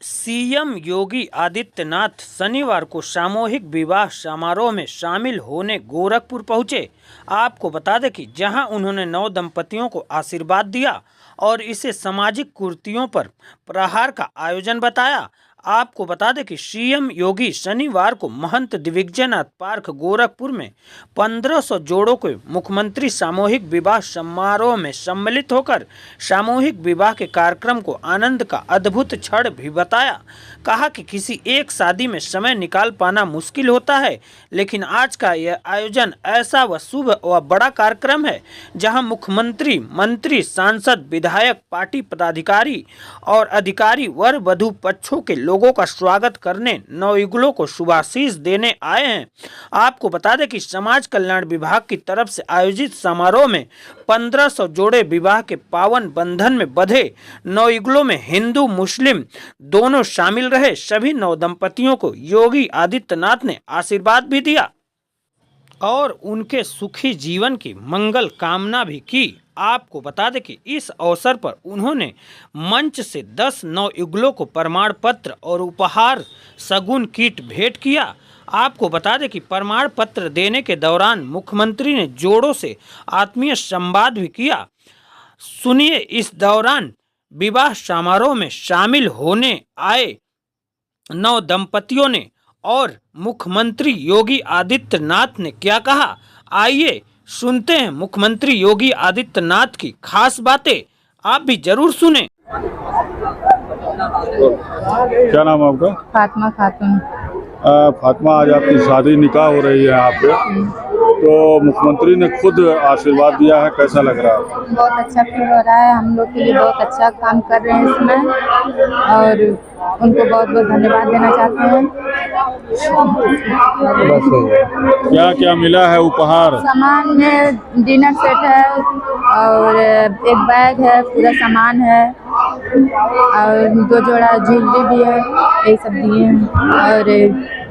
CM Yogi Adityanath शनिवार को सामूहिक विवाह समारोह में शामिल होने गोरखपुर पहुंचे। आपको बता दें कि जहां उन्होंने नव दंपतियों को आशीर्वाद दिया और इसे सामाजिक कुरीतियों पर प्रहार का आयोजन बताया। आपको बता दें कि सीएम योगी शनिवार को महंत दिग्विजयनाथ पार्क गोरखपुर में 1500 जोड़ों के मुख्यमंत्री सामूहिक विवाह समारोह में सम्मिलित होकर सामूहिक विवाह के कार्यक्रम को आनंद का अद्भुत क्षण भी बताया। कहा कि किसी एक शादी में समय निकाल पाना मुश्किल होता है, लेकिन आज का यह आयोजन ऐसा व शुभ व बड़ा कार्यक्रम है जहां मुख्यमंत्री, मंत्री, सांसद, विधायक, पार्टी पदाधिकारी और अधिकारी वर वधु पक्षों के लोगों का स्वागत करने, नवयुगलों को शुभाशीष देने आए हैं। आपको बता दें कि समाज कल्याण विभाग की तरफ से आयोजित समारोह में 1500 जोड़े विवाह के पावन बंधन में बंधे नवयुगलों में हिंदू मुस्लिम दोनों शामिल रहे। सभी नव दंपतियों को योगी आदित्यनाथ ने आशीर्वाद भी दिया और उनके सुखी जीवन की मंगल कामना भी की। आपको बता दें कि इस अवसर पर उन्होंने मंच से 10 नवयुगलों को प्रमाण पत्र और उपहार शगुन किट भेंट किया। आपको बता दें कि प्रमाण पत्र देने के दौरान मुख्यमंत्री ने जोड़ों से आत्मीय संवाद भी किया। सुनिए इस दौरान विवाह समारोह में शामिल होने आए नव दंपतियों ने और मुख्यमंत्री योगी आदित्यनाथ ने क्या कहा। आइए सुनते हैं मुख्यमंत्री योगी आदित्यनाथ की खास बातें। आप भी जरूर सुने। क्या नाम है आपका? फातिमा खातून। फातिमा, आज आपकी शादी निकाह हो रही है यहाँ पे, तो मुख्यमंत्री ने खुद आशीर्वाद दिया है, कैसा लग रहा है? बहुत अच्छा फील हो रहा है, हम लोग के लिए बहुत अच्छा काम कर रहे हैं इसमें और उनको बहुत बहुत धन्यवाद देना चाहते हैं। क्या क्या मिला है उपहार? सामान में डिनर सेट है और एक बैग है, पूरा सामान है और 2 जोड़ा ज्वेलरी भी है, यही सब दिए हैं और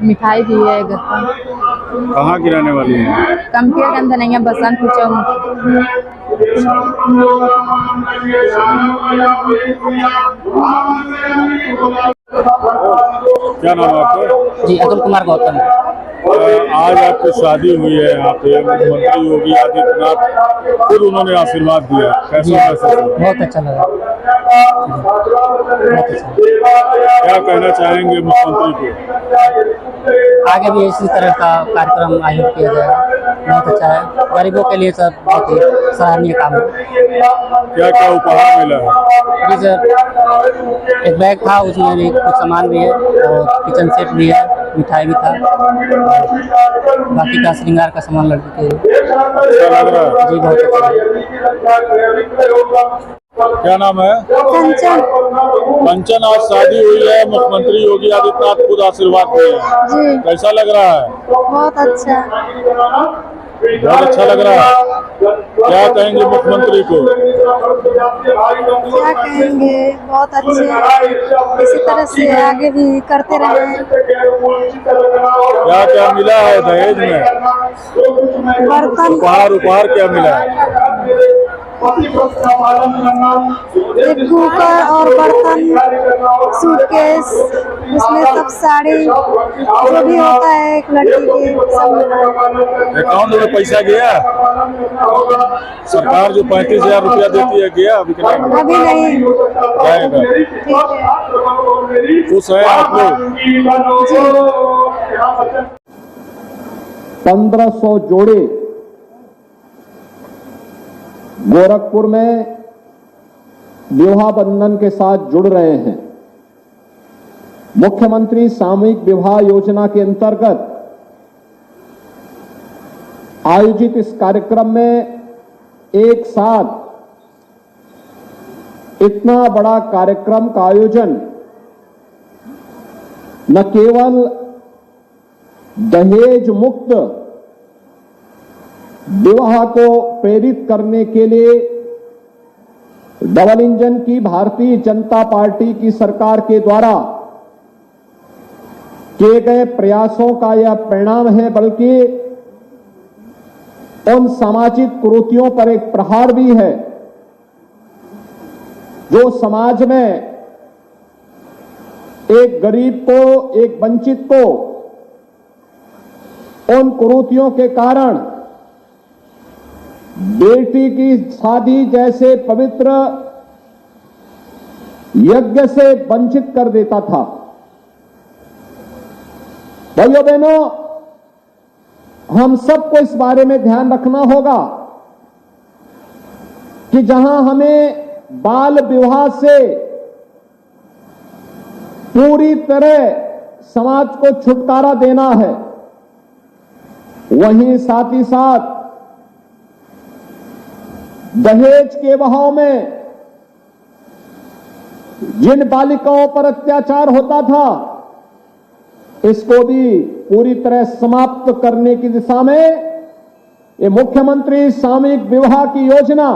मिठाई भी है। कहाँ की रहने वाली है? कमतिया के अंदर नहीं है, बसंतपुर चौक। क्या नाम है आपका? जी, अतुल कुमार गौतम। आज आपकी शादी हुई है यहाँ पे, मुख्यमंत्री योगी आदित्यनाथ खुद उन्होंने आशीर्वाद दिया, कैसा महसूस हुआ? बहुत अच्छा लगा। क्या कहना चाहेंगे मुख्यमंत्री को? आगे भी इसी तरह का कार्यक्रम आयोजित किया जाएगा, बहुत अच्छा है। गरीबों के लिए सब बहुत ही सराहनीय काम है। क्या क्या उपहार मिला है? जी सर, एक बैग था, उसमें भी कुछ सामान भी है और किचन सेट भी है, मिठाई भी था, बाकी का श्रृंगार का सामान लड़की के। अच्छा लग रहा है? जी बहुत अच्छा। क्या नाम है? कंचन। कंचन, आज शादी हुई है, मुख्यमंत्री योगी आदित्यनाथ खुद आशीर्वाद दिए हैं, जी कैसा लग रहा है? बहुत अच्छा। बहुत अच्छा लग रहा है। क्या कहेंगे मुख्यमंत्री को? क्या कहेंगे, बहुत अच्छे, इसी तरह से आगे भी करते रहे। क्या क्या मिला है दहेज में? बर्तन, उपहार क्या मिला है? एक कुकर और बर्तन, सूटकेस, उसमें सब साड़ी, जो भी होता है एक लड़की के सब। अकाउंट में पैसा गया? सरकार जो 35,000 रुपया देती है, गया अभी नहीं? अभी नहीं जाएगा। खुश है आप लोग? 1500 जोड़े गोरखपुर में विवाह बंधन के साथ जुड़ रहे हैं। मुख्यमंत्री सामूहिक विवाह योजना के अंतर्गत आयोजित इस कार्यक्रम में एक साथ इतना बड़ा कार्यक्रम का आयोजन न केवल दहेज मुक्त विवाह को प्रेरित करने के लिए डबल इंजन की भारतीय जनता पार्टी की सरकार के द्वारा किए गए प्रयासों का यह परिणाम है, बल्कि उन सामाजिक कुरीतियों पर एक प्रहार भी है जो समाज में एक गरीब को, एक वंचित को उन कुरीतियों के कारण बेटी की शादी जैसे पवित्र यज्ञ से वंचित कर देता था। भाइयों बहनों, हम सबको इस बारे में ध्यान रखना होगा कि जहां हमें बाल विवाह से पूरी तरह समाज को छुटकारा देना है, वहीं साथ ही साथ दहेज के बहाव में जिन बालिकाओं पर अत्याचार होता था, इसको भी पूरी तरह समाप्त करने की दिशा में ये मुख्यमंत्री सामूहिक विवाह की योजना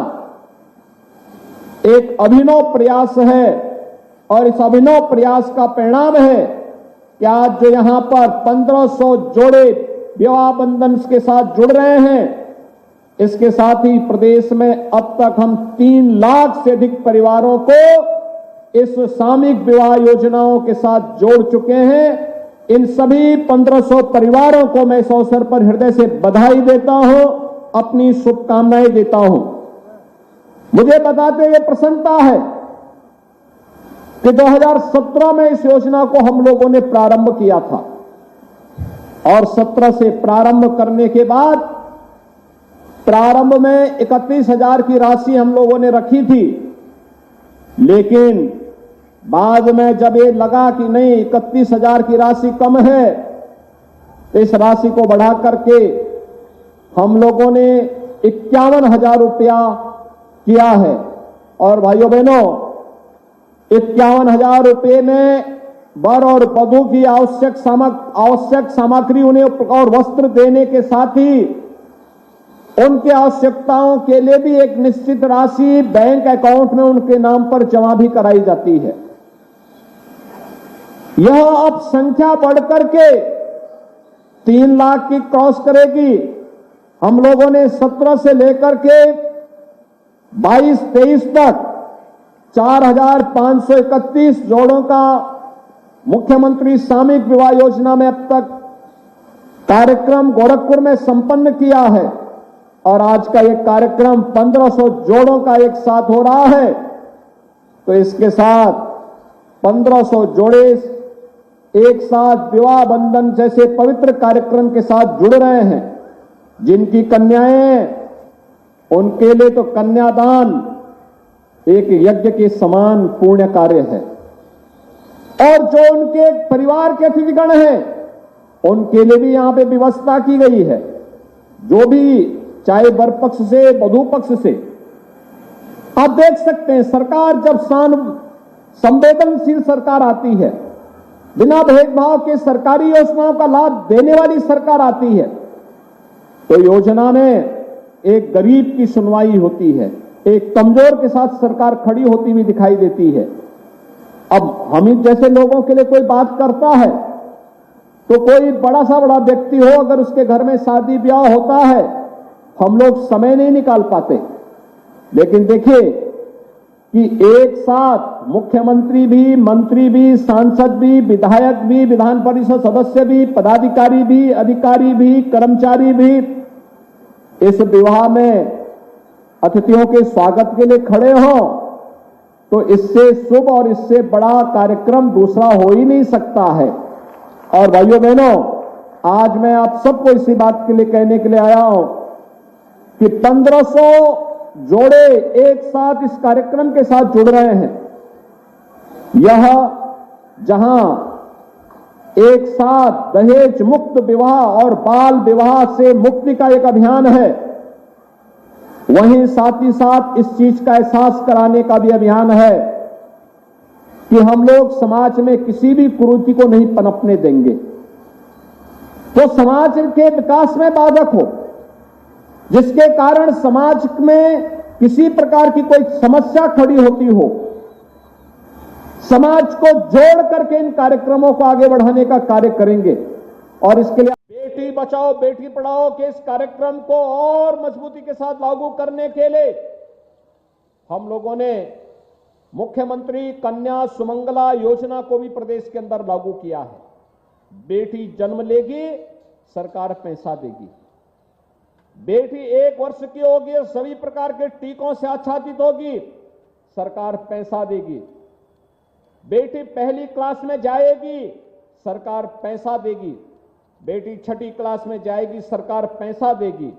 एक अभिनव प्रयास है। और इस अभिनव प्रयास का परिणाम है कि आज जो यहां पर 1500 जोड़े विवाह बंधन के साथ जुड़ रहे हैं, इसके साथ ही प्रदेश में अब तक हम 3 लाख से अधिक परिवारों को इस सामूहिक विवाह योजनाओं के साथ जोड़ चुके हैं। इन सभी 1500 परिवारों को मैं इस अवसर पर हृदय से बधाई देता हूं, अपनी शुभकामनाएं देता हूं। मुझे बताते हुए प्रसन्नता है कि 2017 में इस योजना को हम लोगों ने प्रारंभ किया था और 17 से प्रारंभ करने के बाद प्रारंभ में 31,000 की राशि हम लोगों ने रखी थी, लेकिन बाद में जब ये लगा कि नहीं 31,000 की राशि कम है, तो इस राशि को बढ़ा करके हम लोगों ने 51,000 रुपया किया है। और भाइयों बहनों, 51,000 रुपये में वर और वधू की आवश्यक सामग्री उन्हें और वस्त्र देने के साथ ही उनकी आवश्यकताओं के लिए भी एक निश्चित राशि बैंक अकाउंट में उनके नाम पर जमा भी कराई जाती है। यह अब संख्या बढ़कर के 3 लाख की क्रॉस करेगी। हम लोगों ने 17 से लेकर के 22-23 तक 4,531 जोड़ों का मुख्यमंत्री सामूहिक विवाह योजना में अब तक कार्यक्रम गोरखपुर में संपन्न किया है और आज का ये कार्यक्रम 1500 जोड़ों का एक साथ हो रहा है। तो इसके साथ 1500 जोड़े एक साथ विवाह बंधन जैसे पवित्र कार्यक्रम के साथ जुड़ रहे हैं। जिनकी कन्याएं, उनके लिए तो कन्यादान एक यज्ञ के समान पुण्य कार्य है। और जो उनके परिवार के अतिथिगण हैं, उनके लिए भी यहां पे व्यवस्था की गई है। जो भी चाहे वर पक्ष से वधू पक्ष से, आप देख सकते हैं सरकार जब संवेदनशील सरकार आती है, बिना भेदभाव के सरकारी योजनाओं का लाभ देने वाली सरकार आती है, तो योजना में एक गरीब की सुनवाई होती है, एक कमजोर के साथ सरकार खड़ी होती हुई दिखाई देती है। अब हम जैसे लोगों के लिए कोई बात करता है तो कोई बड़ा व्यक्ति हो, अगर उसके घर में शादी ब्याह होता है, हम लोग समय नहीं निकाल पाते। लेकिन देखिए कि एक साथ मुख्यमंत्री भी, मंत्री भी, सांसद भी, विधायक भी, विधान परिषद सदस्य भी, पदाधिकारी भी, अधिकारी भी, कर्मचारी भी इस विवाह में अतिथियों के स्वागत के लिए खड़े हों, तो इससे शुभ और इससे बड़ा कार्यक्रम दूसरा हो ही नहीं सकता है। और भाइयों बहनों, आज मैं आप सबको इसी बात के लिए कहने के लिए आया हूं कि 1500 जोड़े एक साथ इस कार्यक्रम के साथ जुड़ रहे हैं। यह जहां एक साथ दहेज मुक्त विवाह और बाल विवाह से मुक्ति का एक अभियान है, वहीं साथ ही साथ इस चीज का एहसास कराने का भी अभियान है कि हम लोग समाज में किसी भी कुरीति को नहीं पनपने देंगे तो समाज के विकास में बाधक हो, जिसके कारण समाज में किसी प्रकार की कोई समस्या खड़ी होती हो, समाज को जोड़ करके इन कार्यक्रमों को आगे बढ़ाने का कार्य करेंगे। और इसके लिए बेटी बचाओ बेटी पढ़ाओ के इस कार्यक्रम को और मजबूती के साथ लागू करने के लिए हम लोगों ने मुख्यमंत्री कन्या सुमंगला योजना को भी प्रदेश के अंदर लागू किया है। बेटी जन्म लेगी, सरकार पैसा देगी। बेटी 1 वर्ष की होगी और सभी प्रकार के टीकों से आच्छादित होगी, सरकार पैसा देगी। बेटी पहली क्लास में जाएगी, सरकार पैसा देगी। बेटी छठी क्लास में जाएगी, सरकार पैसा देगी।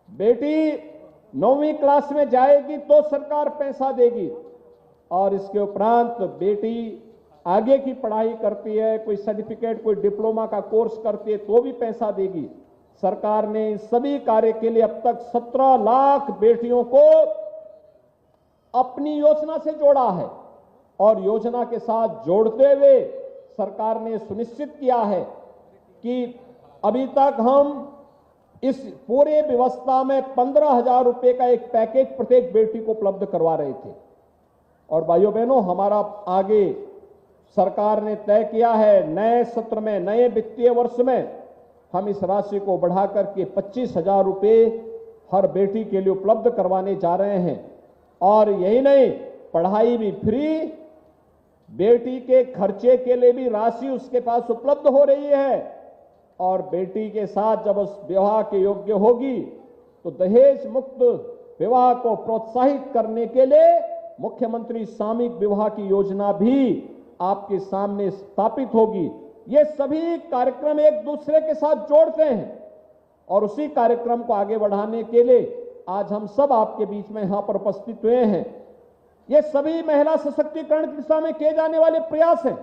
बेटी 9वीं क्लास में जाएगी तो सरकार पैसा देगी। और इसके उपरांत बेटी आगे की पढ़ाई करती है, कोई सर्टिफिकेट, कोई डिप्लोमा का कोर्स करती है तो भी पैसा देगी। सरकार ने इन सभी कार्य के लिए अब तक 17 लाख बेटियों को अपनी योजना से जोड़ा है। और योजना के साथ जोड़ते हुए सरकार ने सुनिश्चित किया है कि अभी तक हम इस पूरे व्यवस्था में 15,000 रुपए का एक पैकेज प्रत्येक बेटी को उपलब्ध करवा रहे थे। और भाइयों बहनों, हमारा आगे सरकार ने तय किया है, नए सत्र में, नए वित्तीय वर्ष में हम इस राशि को बढ़ाकर के 25,000 रुपए हर बेटी के लिए उपलब्ध करवाने जा रहे हैं। और यही नहीं, पढ़ाई भी फ्री, बेटी के खर्चे के लिए भी राशि उसके पास उपलब्ध हो रही है। और बेटी के साथ जब उस विवाह के योग्य होगी तो दहेज मुक्त विवाह को प्रोत्साहित करने के लिए मुख्यमंत्री सामूहिक विवाह की योजना भी आपके सामने स्थापित होगी। ये सभी कार्यक्रम एक दूसरे के साथ जोड़ते हैं और उसी कार्यक्रम को आगे बढ़ाने के लिए आज हम सब आपके बीच में यहां पर उपस्थित हुए हैं। ये सभी महिला सशक्तिकरण की दिशा में किए जाने वाले प्रयास हैं।